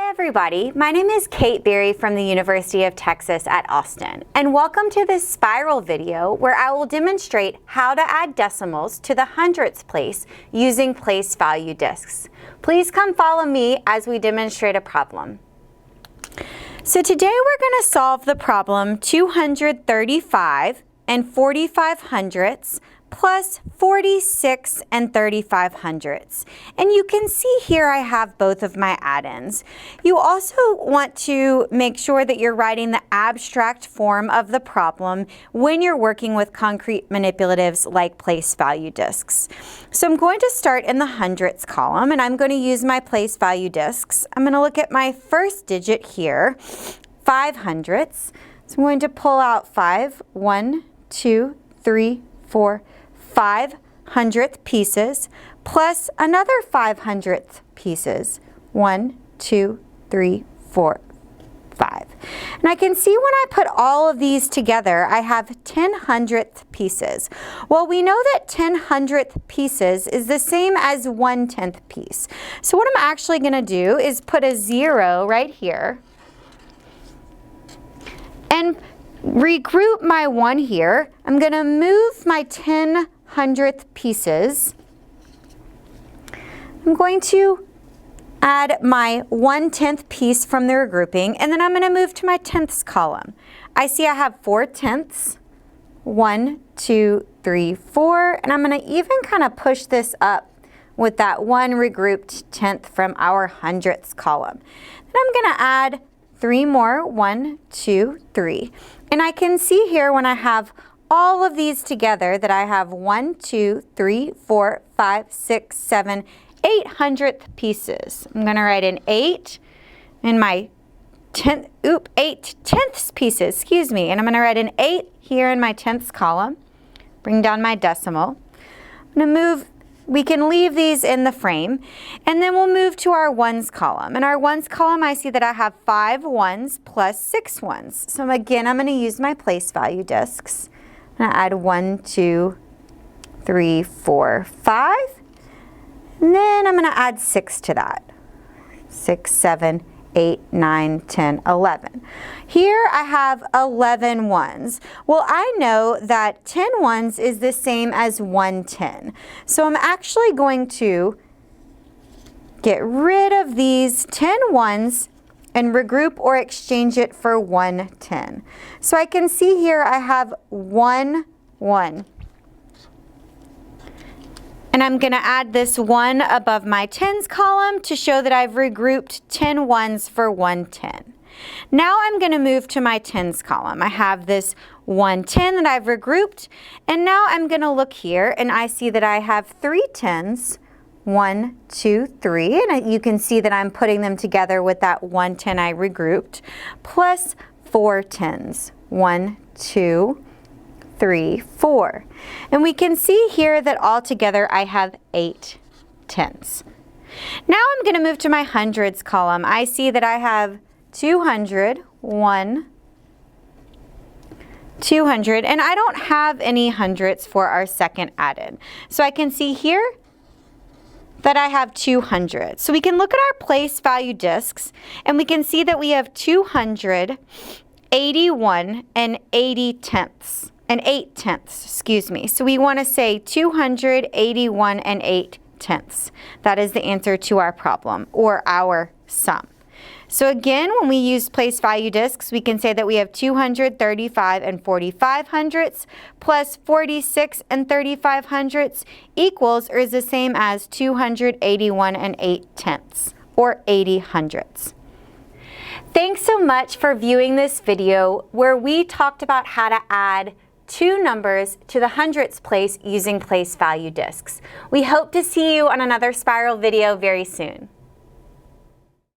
Hi everybody, my name is Kate Berry from the University of Texas at Austin, and welcome to this spiral video where I will demonstrate how to add decimals to the hundredths place using place value discs. Please come follow me as we demonstrate a problem. So today we're going to solve the problem 235 and 45 hundredths plus 46 and 35 hundredths. And you can see here I have both of my add-ins. You also want to make sure that you're writing the abstract form of the problem when you're working with concrete manipulatives like place value discs. So I'm going to start in the hundredths column and I'm going to use my place value discs. I'm going to look at my first digit here, 5 hundredths. So I'm going to pull out 5, 1, 2, 3, 4, 5 hundredth pieces plus another 5 hundredth pieces. 1, 2, 3, 4, 5. And I can see when I put all of these together, I have 10 hundredth pieces. Well, we know that 10 hundredth pieces is the same as 1/10 piece. So what I'm actually going to do is put a 0 right here and regroup my 1 here. I'm going to move my 10 hundredth pieces. I'm going to add my 1/10 piece from the regrouping, and then I'm going to move to my tenths column. I see I have 4 tenths, 1, 2, 3, 4, and I'm going to even kind of push this up with that 1 regrouped tenth from our hundredths column. Then I'm going to add 3 more, 1, 2, 3. And I can see here when I have all of these together that I have 1, 2, 3, 4, 5, 6, 7, 8 hundredth pieces. I'm going to write an 8 in my 8 tenths pieces, excuse me. And I'm going to write an 8 here in my tenths column. Bring down my decimal. I'm going to move. We can leave these in the frame, and then we'll move to our ones column. In our ones column, I see that I have 5 ones plus 6 ones. So again, I'm going to use my place value discs. I'm going to add 1, 2, 3, 4, 5. And then I'm going to add 6 to that. 6, 7, 8, 9, 10, 11. Here I have 11 ones. Well, I know that 10 ones is the same as 1/10. So I'm actually going to get rid of these 10 ones and regroup or exchange it for 1/10. So I can see here I have 1, 1. And I'm going to add this 1 above my tens column to show that I've regrouped 10 ones for 1/10. Now I'm going to move to my tens column. I have this 1/10 that I've regrouped, and now I'm going to look here and I see that I have 3 tens, 1, 2, 3, and you can see that I'm putting them together with that 1/10 I regrouped, plus 4 tens, 1, 2, 3, 4. And we can see here that altogether I have 8 tenths. Now I'm going to move to my hundredths column. I see that I have 200, 1, 200, and I don't have any hundredths for our second added. So I can see here that I have 200. So we can look at our place value discs and we can see that we have 200, 81, and 80 tenths. And 8 tenths, excuse me. So we want to say 281 and 8 tenths. That is the answer to our problem, or our sum. So again, when we use place value discs, we can say that we have 235 and 45 hundredths plus 46 and 35 hundredths equals or is the same as 281 and 8 tenths, or 80 hundredths. Thanks so much for viewing this video where we talked about how to add 2 numbers to the hundredths place using place value discs. We hope to see you on another spiral video very soon.